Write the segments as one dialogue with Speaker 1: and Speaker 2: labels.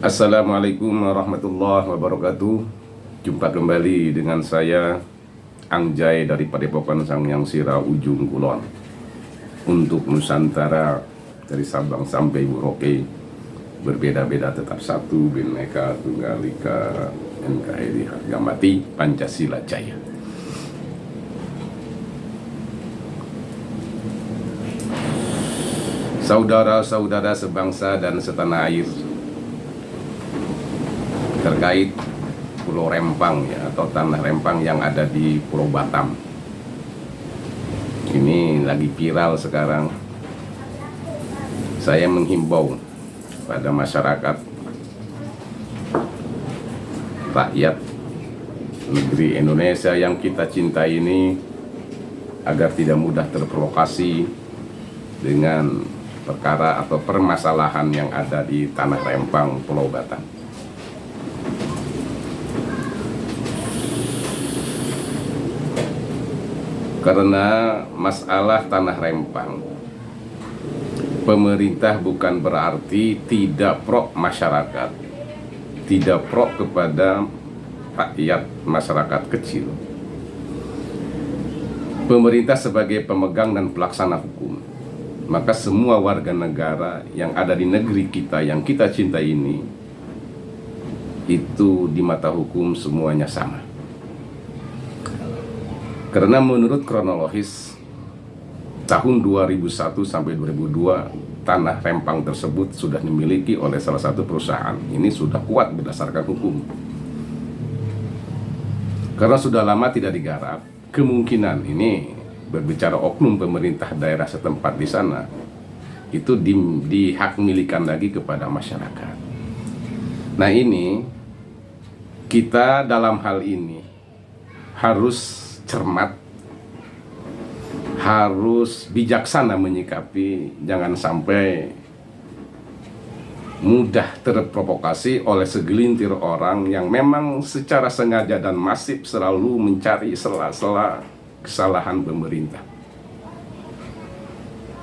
Speaker 1: Assalamualaikum warahmatullahi wabarakatuh. Jumpa kembali dengan saya Angjay dari Padepokan Sanghyang Sira Ujung Kulon. Untuk Nusantara dari Sabang sampai Merauke, berbeda-beda tetap satu, Bhinneka Tunggal Ika, NKRI harga mati, Pancasila Jaya. Saudara-saudara sebangsa dan setanah air, terkait Pulau Rempang ya, atau Tanah Rempang yang ada di Pulau Batam. Ini lagi viral sekarang. Saya menghimbau pada masyarakat, rakyat negeri Indonesia yang kita cintai ini, agar tidak mudah terprovokasi dengan perkara atau permasalahan yang ada di Tanah Rempang, Pulau Batam. Karena masalah Tanah Rempang, pemerintah bukan berarti tidak pro masyarakat, tidak pro kepada rakyat masyarakat kecil. Pemerintah sebagai pemegang dan pelaksana hukum, maka semua warga negara yang ada di negeri kita yang kita cintai ini, itu di mata hukum semuanya sama. Karena menurut kronologis tahun 2001 sampai 2002, Tanah Rempang tersebut sudah dimiliki oleh salah satu perusahaan. Ini sudah kuat berdasarkan hukum. Karena sudah lama tidak digarap, kemungkinan ini berbicara oknum pemerintah daerah setempat di sana, itu dihak milikan lagi kepada masyarakat. Nah, ini kita dalam hal ini harus cermat, harus bijaksana menyikapi, jangan sampai mudah terprovokasi oleh segelintir orang yang memang secara sengaja dan masif selalu mencari sela-sela kesalahan pemerintah.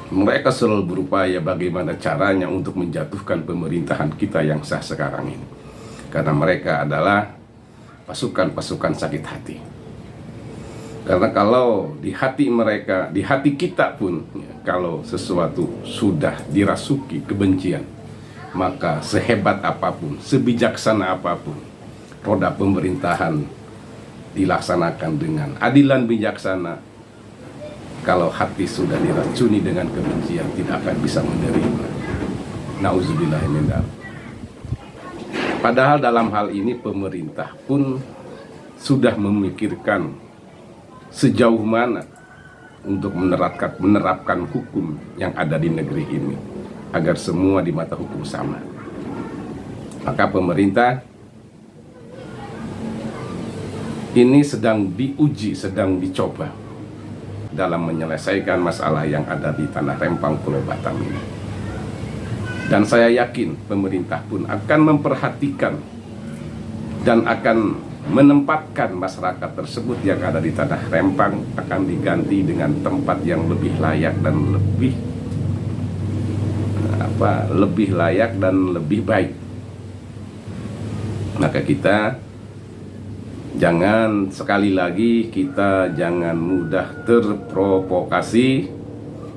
Speaker 1: Mereka selalu berupaya bagaimana caranya untuk menjatuhkan pemerintahan kita yang sah sekarang ini, karena mereka adalah pasukan-pasukan sakit hati. Karena kalau di hati mereka, di hati kita pun ya, kalau sesuatu sudah dirasuki kebencian, maka sehebat apapun, sebijaksana apapun roda pemerintahan dilaksanakan dengan adilan bijaksana, kalau hati sudah diracuni dengan kebencian, tidak akan bisa menerima. Nauzubillah min dzalik. Padahal dalam hal ini pemerintah pun sudah memikirkan sejauh mana untuk menerapkan hukum yang ada di negeri ini, agar semua di mata hukum sama. Maka pemerintah ini sedang diuji, sedang dicoba dalam menyelesaikan masalah yang ada di Tanah Rempang, Pulau Batam ini. Dan saya yakin pemerintah pun akan memperhatikan dan akan menempatkan masyarakat tersebut yang ada di Tanah Rempang, akan diganti dengan tempat yang lebih layak dan lebih layak dan lebih baik. Maka kita jangan, sekali lagi, kita jangan mudah terprovokasi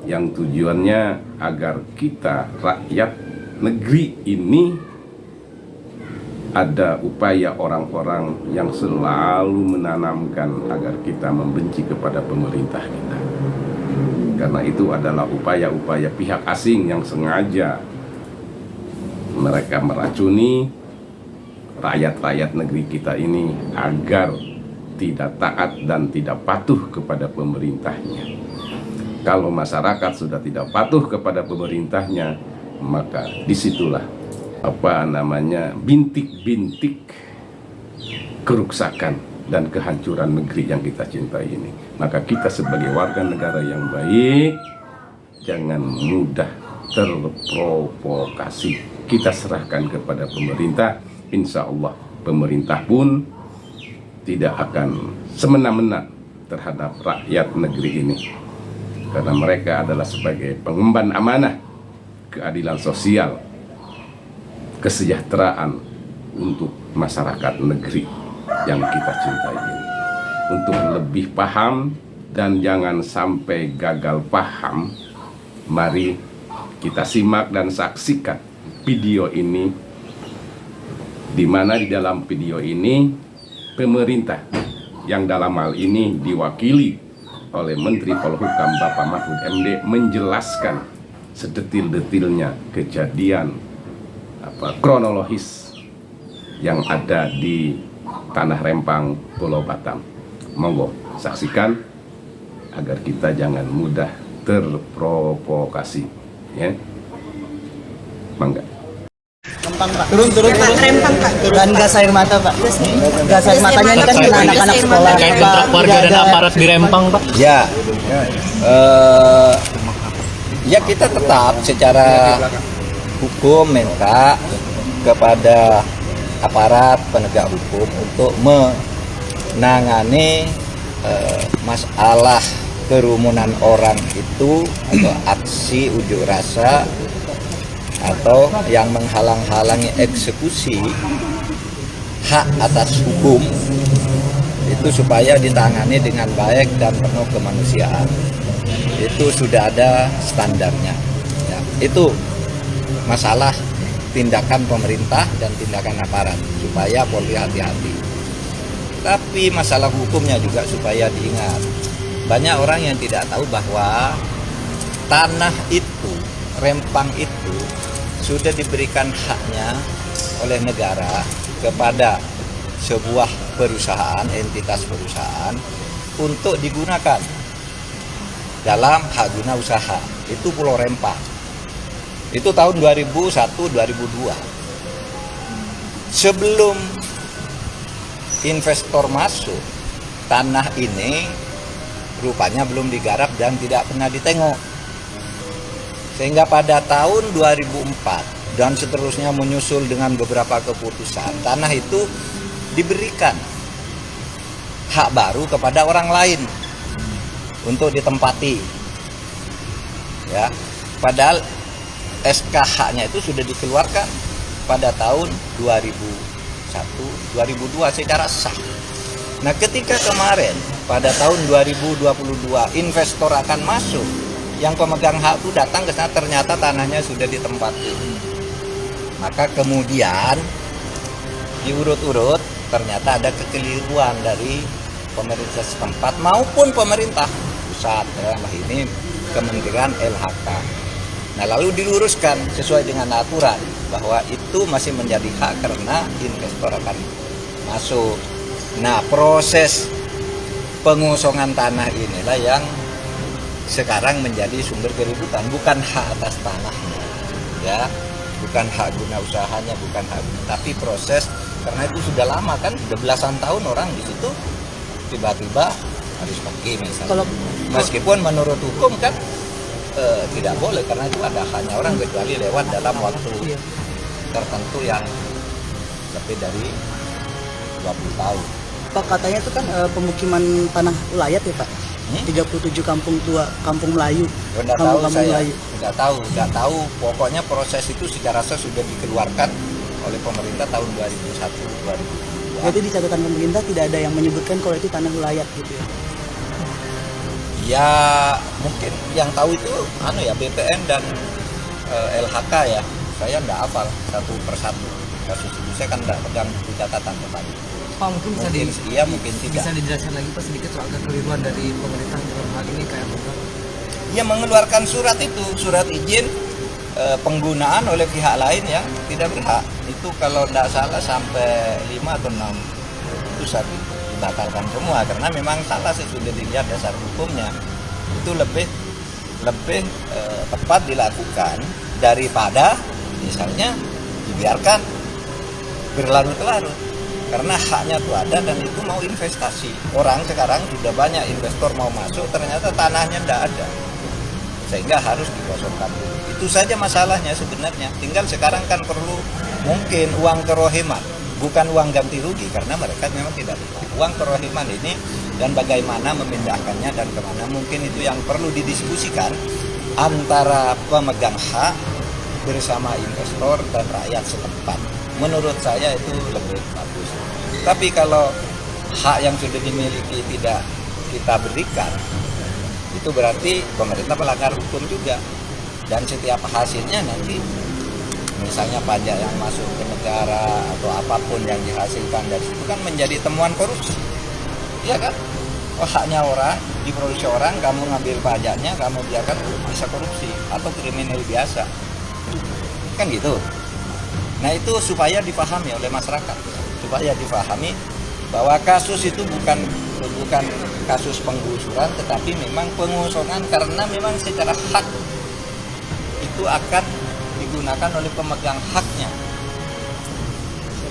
Speaker 1: yang tujuannya agar kita rakyat negeri ini, ada upaya orang-orang yang selalu menanamkan agar kita membenci kepada pemerintah kita. Karena itu adalah upaya-upaya pihak asing yang sengaja mereka meracuni rakyat-rakyat negeri kita ini agar tidak taat dan tidak patuh kepada pemerintahnya. Kalau masyarakat sudah tidak patuh kepada pemerintahnya, maka disitulah bintik-bintik kerusakan dan kehancuran negeri yang kita cintai ini. Maka kita sebagai warga negara yang baik, jangan mudah terprovokasi. Kita serahkan kepada pemerintah. Insya Allah pemerintah pun tidak akan semena-mena terhadap rakyat negeri ini, karena mereka adalah sebagai pengemban amanah keadilan sosial kesejahteraan untuk masyarakat negeri yang kita cintai ini. Untuk lebih paham dan jangan sampai gagal paham, mari kita simak dan saksikan video ini, di mana di dalam video ini pemerintah yang dalam hal ini diwakili oleh Menteri Polhukam Bapak Mahfud MD menjelaskan sedetil-detilnya kejadian kronologis yang ada di Tanah Rempang, Pulau Batam. Monggo saksikan agar kita jangan mudah terprovokasi, ya. Mangga.
Speaker 2: Rempang, Pak. Turun.
Speaker 3: Rempang, Pak.
Speaker 2: Dan gas air mata, Pak. Gas air matanya ini kan kena anak-anak sekolah.
Speaker 3: Kontrak warga dan aparat di Rempang, Pak.
Speaker 4: Ya, ya kita tetap secara hukum minta kepada aparat penegak hukum untuk menangani masalah kerumunan orang itu atau aksi unjuk rasa atau yang menghalang-halangi eksekusi hak atas hukum itu supaya ditangani dengan baik dan penuh kemanusiaan. Itu sudah ada standarnya ya. Itu masalah tindakan pemerintah dan tindakan aparat supaya Polri hati-hati. Tapi masalah hukumnya juga supaya diingat. Banyak orang yang tidak tahu bahwa tanah itu, Rempang itu sudah diberikan haknya oleh negara kepada sebuah perusahaan, entitas perusahaan untuk digunakan dalam hak guna usaha. Itu Pulau Rempang. Itu tahun 2001-2002. Sebelum investor masuk, tanah ini rupanya belum digarap dan tidak pernah ditengok. Sehingga pada tahun 2004 dan seterusnya menyusul dengan beberapa keputusan, tanah itu diberikan hak baru kepada orang lain untuk ditempati. Ya, padahal SKH-nya itu sudah dikeluarkan pada tahun 2001-2002 secara sah. Nah, ketika kemarin pada tahun 2022 investor akan masuk, yang pemegang hak itu datang ke sana, ternyata tanahnya sudah ditempati. Maka kemudian diurut-urut ternyata ada kekeliruan dari pemerintah setempat maupun pemerintah pusat, dalam hal ini Kementerian LHK. Nah, lalu diluruskan sesuai dengan aturan bahwa itu masih menjadi hak karena investor akan masuk. Nah, proses pengosongan tanah inilah yang sekarang menjadi sumber keributan, bukan hak atas tanahnya, ya, bukan hak guna usahanya, bukan hak, tapi proses, karena itu sudah lama kan, sudah belasan tahun orang di situ, tiba-tiba harus pergi misalnya. Meskipun menurut hukum kan tidak boleh karena itu ada hanya orang kecuali lewat dalam waktu tertentu yang lebih dari 20 tahun.
Speaker 2: Pak, katanya itu kan pemukiman tanah ulayat ya, Pak. 37 kampung tua, kampung Melayu.
Speaker 4: Enggak tahu. Pokoknya proses itu secara sah sudah dikeluarkan oleh pemerintah tahun 2001-2002.
Speaker 2: Jadi di catatan pemerintah tidak ada yang menyebutkan kalau itu tanah ulayat gitu ya.
Speaker 4: Ya, mungkin yang tahu itu BPN dan LHK ya. Saya enggak hafal satu persatu kasus itu. Saya kan enggak pegang buku catatan tadi.
Speaker 3: Pak, mungkin
Speaker 4: mungkin tidak.
Speaker 3: Bisa dijelaskan lagi Pak sedikit soal kekeliruan dari pemerintah dalam hal ini kayak apa?
Speaker 4: Ya, mengeluarkan surat itu, surat izin penggunaan oleh pihak lain yang tidak berhak. Itu kalau tidak salah sampai 5 atau 6 itu dibatalkan semua karena memang salah sesudah dilihat dasar hukumnya. Itu lebih tepat dilakukan daripada misalnya dibiarkan berlarut-larut. Karena haknya itu ada dan itu mau investasi. Orang sekarang sudah banyak investor mau masuk, ternyata tanahnya tidak ada. Sehingga harus dikosongkan dulu. Itu saja masalahnya sebenarnya. Tinggal sekarang kan perlu mungkin uang kerohiman, bukan uang ganti rugi. Karena mereka memang tidak berhak. Uang kerohiman ini dan bagaimana memindahkannya dan kemana, mungkin itu yang perlu didiskusikan antara pemegang hak bersama investor dan rakyat setempat. Menurut saya itu lebih bagus. Tapi kalau hak yang sudah dimiliki tidak kita berikan, itu berarti pemerintah melanggar hukum juga. Dan setiap hasilnya nanti, misalnya pajak yang masuk ke negara atau apapun yang dihasilkan dari situ kan menjadi temuan korupsi. Iya kan? Oh, haknya orang, diproduksi orang, kamu ngambil pajaknya, kamu biarkan bisa korupsi atau kriminal biasa. Kan gitu. Nah, itu supaya dipahami oleh masyarakat, supaya dipahami bahwa kasus itu bukan kasus penggusuran, tetapi memang pengusuran karena memang secara hak itu akan digunakan oleh pemegang haknya.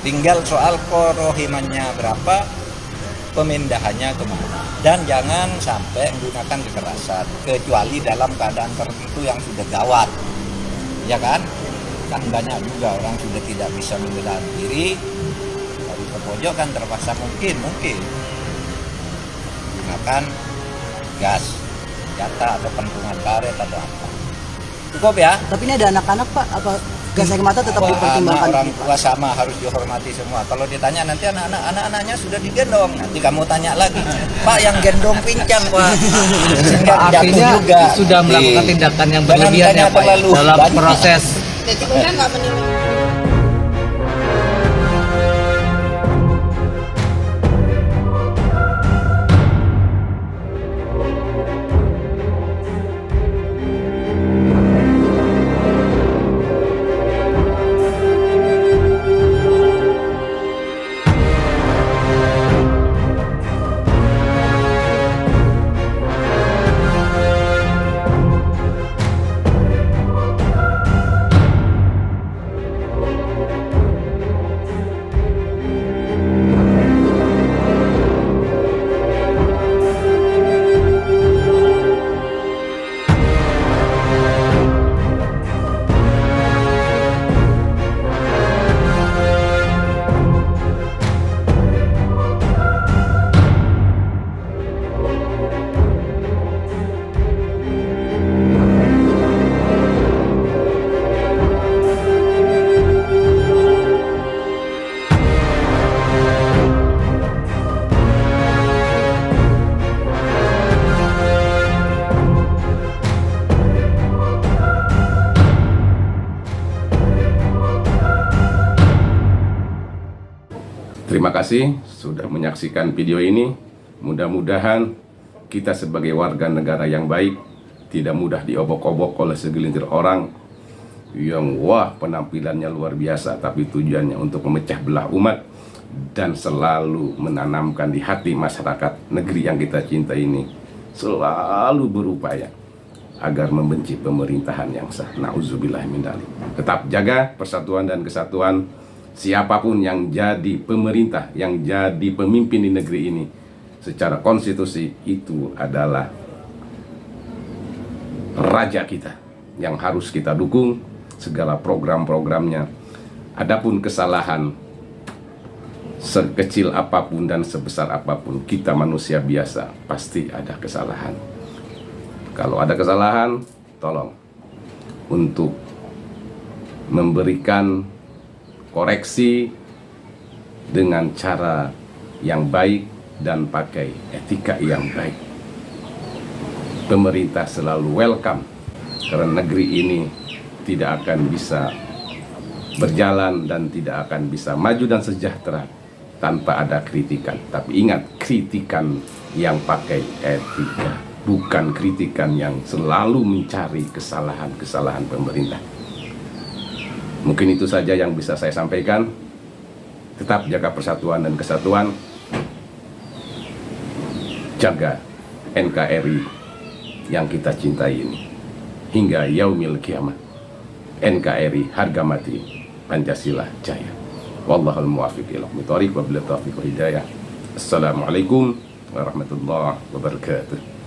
Speaker 4: Tinggal soal korohimannya berapa, pemindahannya kemana. Dan jangan sampai menggunakan kekerasan, kecuali dalam keadaan tertentu yang sudah gawat. Ya kan? Kan banyak juga orang sudah tidak bisa membela diri, dari pojok kan terpaksa mungkin gunakan gas, senjata atau pentungan karet atau apa. Cukup ya?
Speaker 2: Tapi ini ada anak-anak Pak, apa gas air mata tetap dipertimbangkan?
Speaker 4: Orang tua sama harus dihormati semua. Kalau ditanya nanti anak-anaknya sudah digendong, nanti kamu tanya lagi, Pak yang gendong pincang Pak. Sehingga jatuh
Speaker 3: Artinya
Speaker 4: juga.
Speaker 3: sudah melakukan tindakan yang berlebihan ya Pak ya, dalam proses.
Speaker 5: Jadi udah nggak menilai.
Speaker 1: Terima kasih sudah menyaksikan video ini. Mudah-mudahan kita sebagai warga negara yang baik tidak mudah diobok-obok oleh segelintir orang yang penampilannya luar biasa, tapi tujuannya untuk memecah belah umat dan selalu menanamkan di hati masyarakat negeri yang kita cinta ini, selalu berupaya agar membenci pemerintahan yang sah. Nauzubillah min dzalik. Tetap jaga persatuan dan kesatuan. Siapapun yang jadi pemerintah, yang jadi pemimpin di negeri ini, secara konstitusi itu adalah raja kita yang harus kita dukung segala program-programnya. Adapun kesalahan sekecil apapun dan sebesar apapun, kita manusia biasa pasti ada kesalahan. Kalau ada kesalahan, tolong untuk memberikan koreksi dengan cara yang baik dan pakai etika yang baik. Pemerintah selalu welcome, karena negeri ini tidak akan bisa berjalan dan tidak akan bisa maju dan sejahtera tanpa ada kritikan. Tapi ingat, kritikan yang pakai etika, bukan kritikan yang selalu mencari kesalahan-kesalahan pemerintah. Mungkin itu saja yang bisa saya sampaikan. Tetap jaga persatuan dan kesatuan. Jaga NKRI yang kita cintai ini hingga yaumil kiamat. NKRI harga mati, Pancasila jaya. Wallahul muwaffiq ila aqwamit thoriq wa billahi taufiq wal hidayah. Assalamualaikum warahmatullahi wabarakatuh.